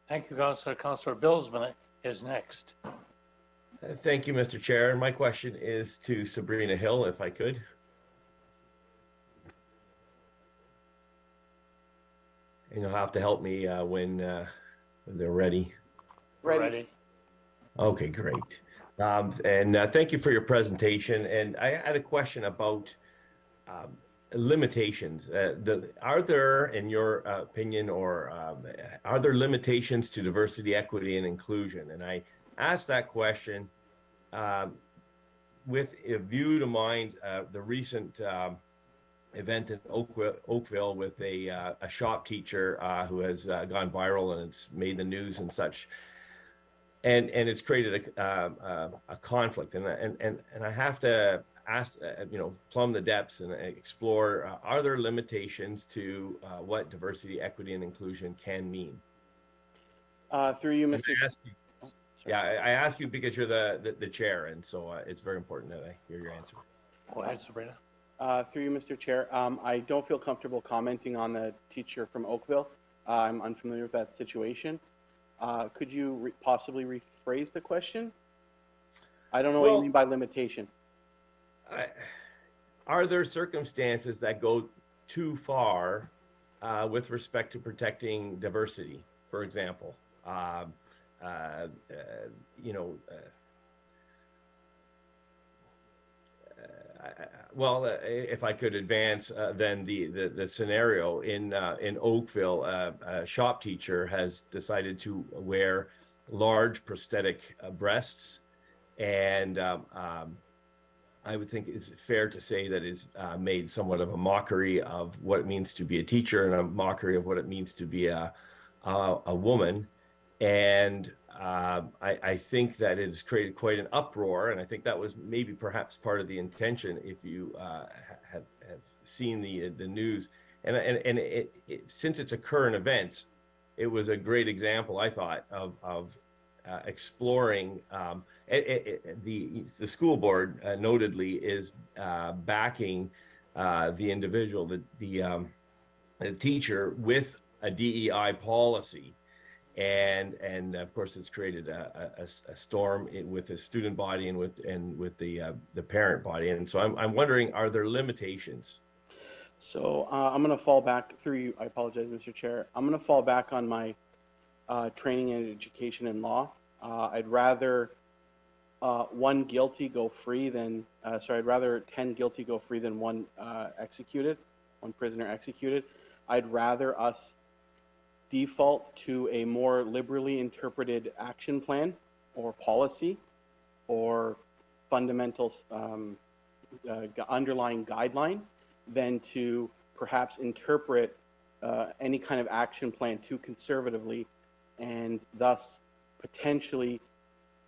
Thank you, Councillor. Councillor Bylsma is next. Thank you, Mr. Chair. And my question is to Sabrina Hill, if I could. And you'll have to help me when they're ready. Ready. Okay, great. And thank you for your presentation. And I had a question about limitations. Are there, in your opinion, or are there limitations to diversity, equity, and inclusion? And I asked that question um, with a view to mind the recent event in Oakville with a shop teacher who has gone viral and it's made the news and such. And it's created a conflict, and I have to ask, plumb the depths and explore: are there limitations to what diversity, equity, and inclusion can mean? Through you, And Mr. yeah, I ask you because you're the chair, and so it's very important that I hear your answer. Go ahead, Sabrina. Through you, Mr. Chair. I don't feel comfortable commenting on the teacher from Oakville. I'm unfamiliar with that situation. Could you possibly rephrase the question? I don't know what you mean by limitation. Are there circumstances that go too far with respect to protecting diversity, for example? You know, if I could advance, then the scenario in Oakville, a shop teacher has decided to wear large prosthetic breasts, and I would think it's fair to say that it's made somewhat of a mockery of what it means to be a teacher and a mockery of what it means to be a woman. And I think that it has created quite an uproar, and I think that was maybe perhaps part of the intention. If you have seen the news, and since it's a current event, it was a great example, I thought, of exploring. The school board, notedly, is backing the individual, the teacher, with a DEI policy. And of course, it's created a storm with the student body and with the parent body. And so I'm wondering, are there limitations? So I'm going to fall back through you. I apologize, Mr. Chair. I'm going to fall back on my training and education in law. I'd rather one guilty go free than I'd rather 10 guilty go free than one prisoner executed. I'd rather us default to a more liberally interpreted action plan or policy or fundamental underlying guideline than to perhaps interpret any kind of action plan too conservatively, and thus potentially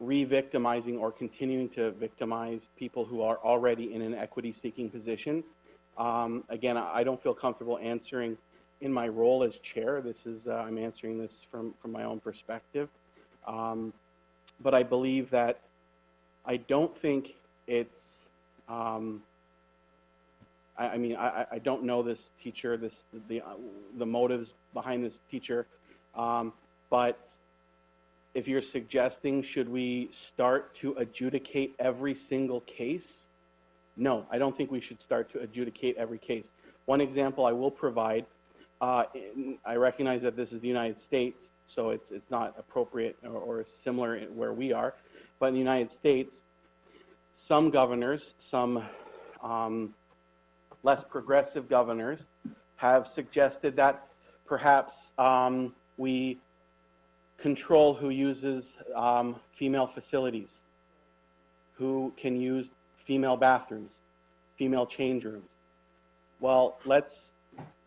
re-victimizing or continuing to victimize people who are already in an equity-seeking position. Again, I don't feel comfortable answering in my role as chair. This is I'm answering this from my own perspective, but I believe that I don't think it's. I mean, I don't know this teacher, the motives behind this teacher, but if you're suggesting should we start to adjudicate every single case, no, I don't think we should start to adjudicate every case. One example I will provide. I recognize that this is the United States, so it's not appropriate or similar where we are. But in the United States, some governors, some less progressive governors, have suggested that perhaps we control who uses female facilities, who can use female bathrooms, female change rooms. Well, let's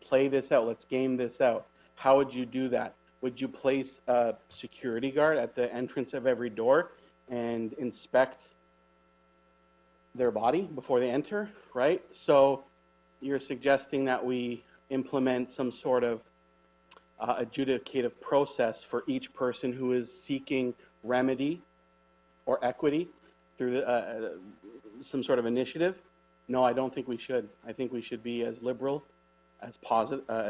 play this out. Let's game this out. How would you do that? Would you place a security guard at the entrance of every door and inspect their body before they enter, right? So you're suggesting that we implement some sort of adjudicative process for each person who is seeking remedy or equity through some sort of initiative. No, I don't think we should. I think we should be as liberal as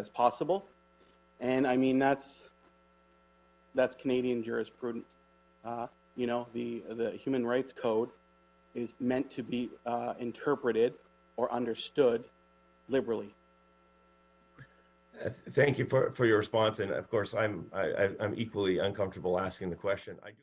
possible. And I mean, that's That's Canadian jurisprudence. You know, the Human Rights Code is meant to be interpreted or understood liberally. Thank you for your response, and of course, I'm equally uncomfortable asking the question. I do.